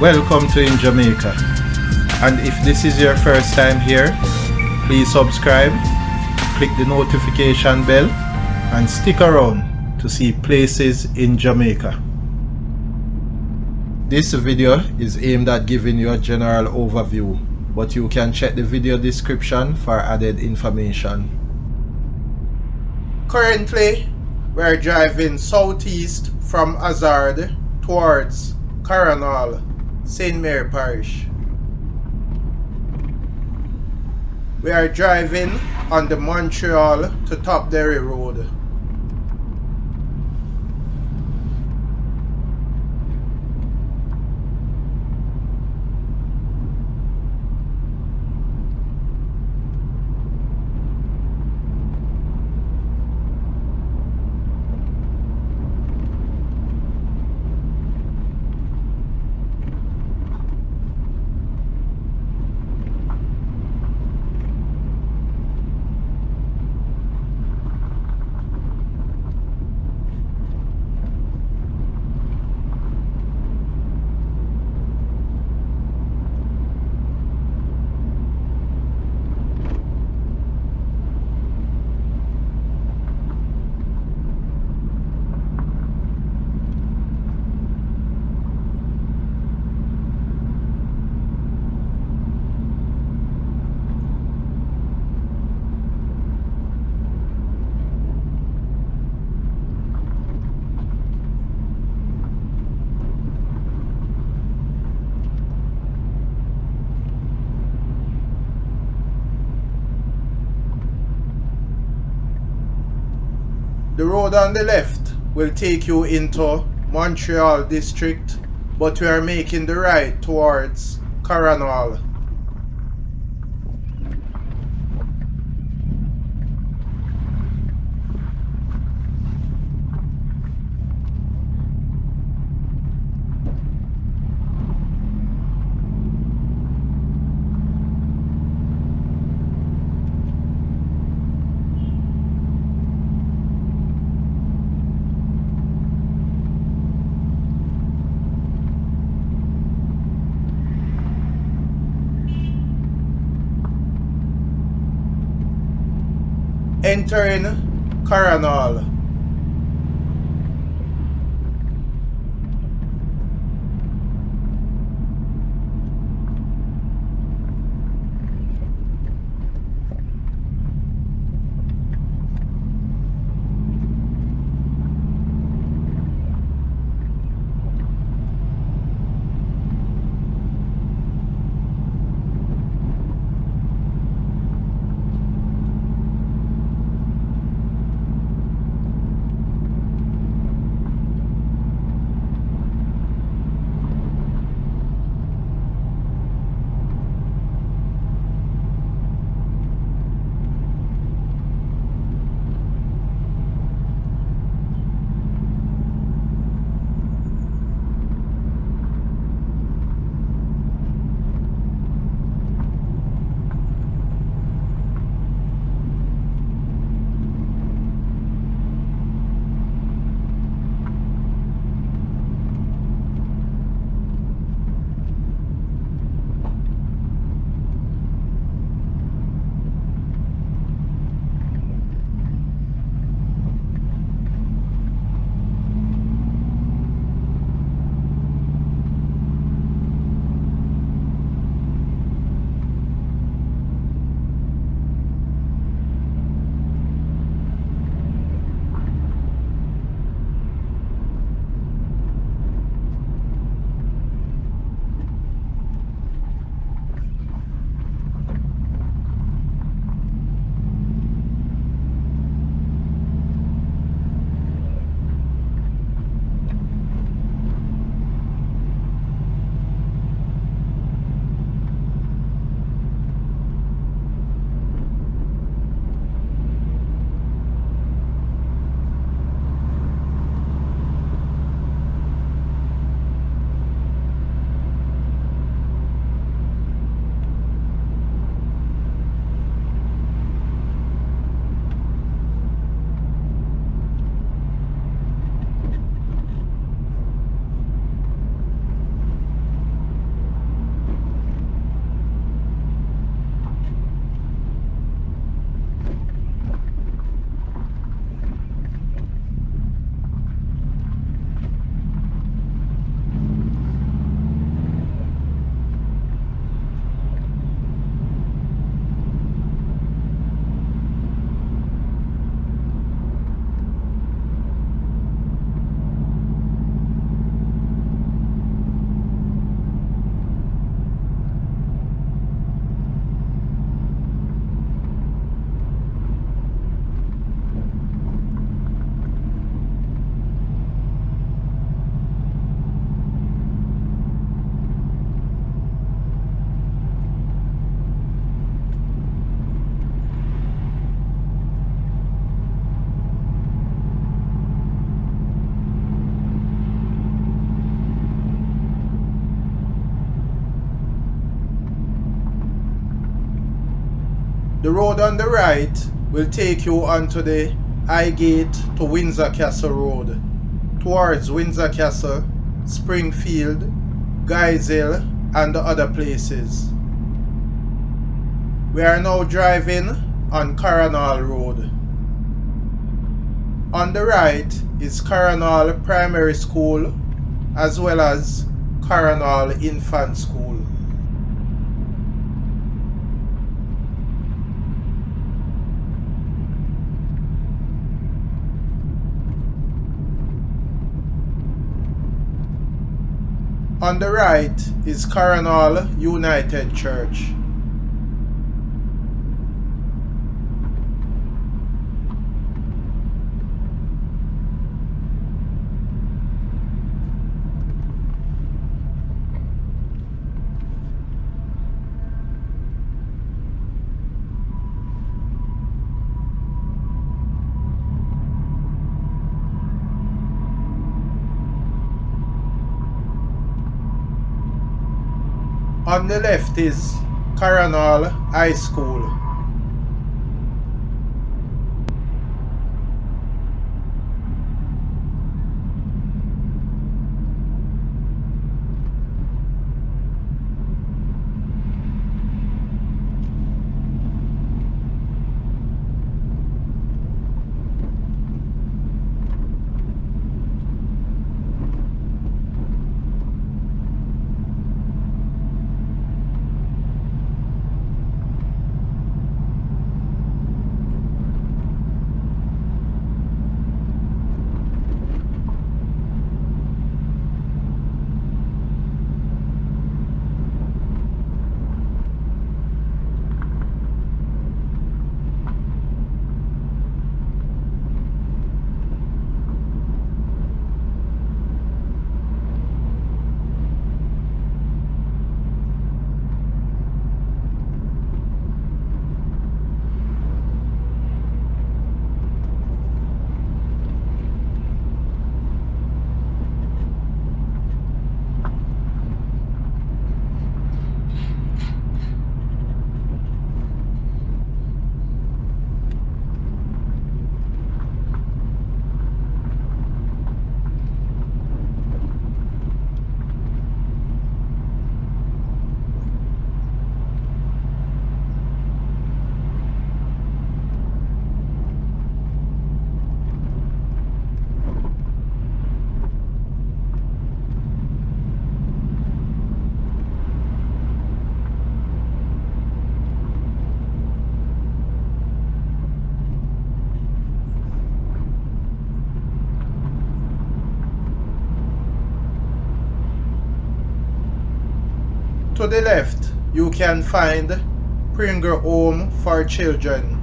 Welcome to In Jamaica. And if this is your first time here, please subscribe, click the notification bell, and stick around to see places in Jamaica. This video is aimed at giving you a general overview, but you can check the video description for added information. Currently, we're driving southeast from Hazard towards Carranall, St. Mary Parish. We are driving on the Montreal to Topderry Road. The road on the left will take you into Montreal district, but we are making the right towards Carranall. Entering Carranall. The road on the right will take you onto the Highgate to Windsor Castle Road, towards Windsor Castle, Springfield, Guys Hill, and the other places. We are now driving on Carranall Road. On the right is Carranall Primary School as well as Carranall Infant School. On the right is Carranall United Church. On the left is Carranall High School. To the left, you can find Pringle Home for Children.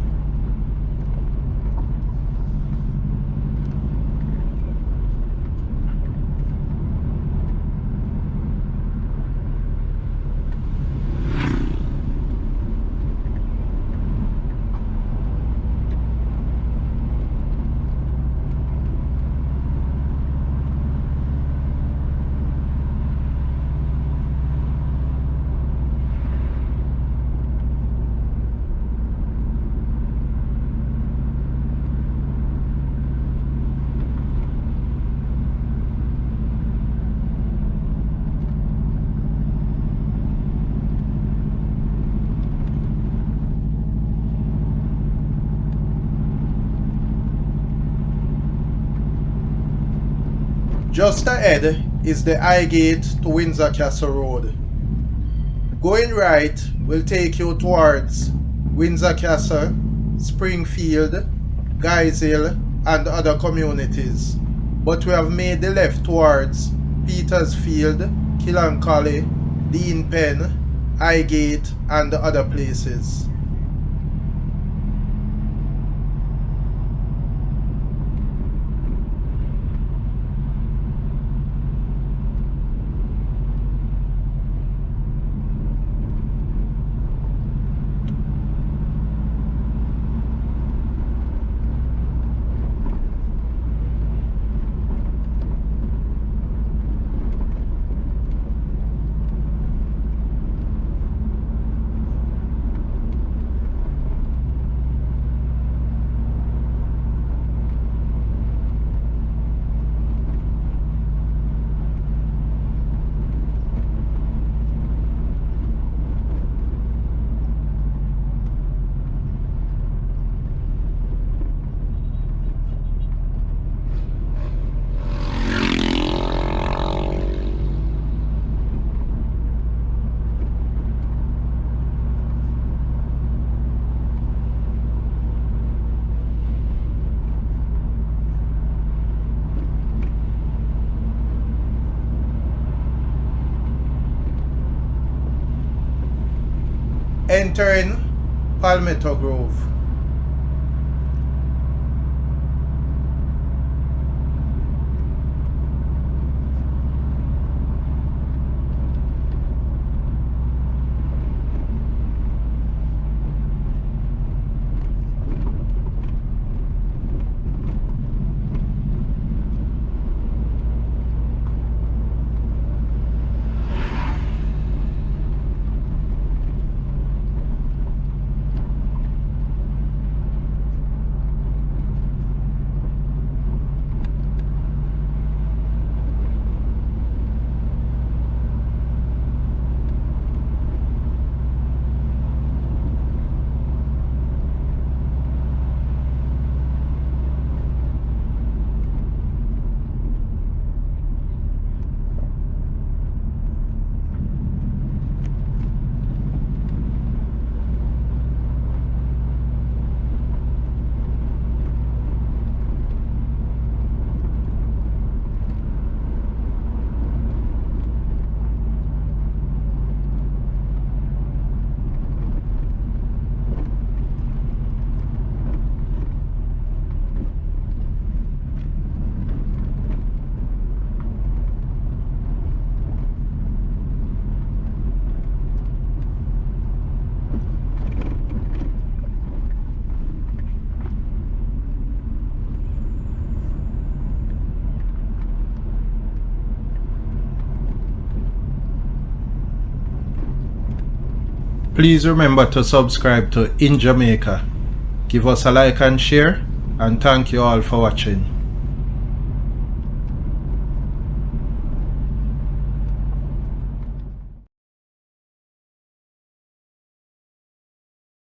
Just ahead is the Highgate to Windsor Castle Road. Going right will take you towards Windsor Castle, Springfield, Guys Hill, and other communities. But we have made the left towards Petersfield, Killancally, Dean Pen, Highgate, and the other places. entering Palmetto Grove. Please remember to subscribe to In Jamaica. Give us a like and share, and thank you all for watching.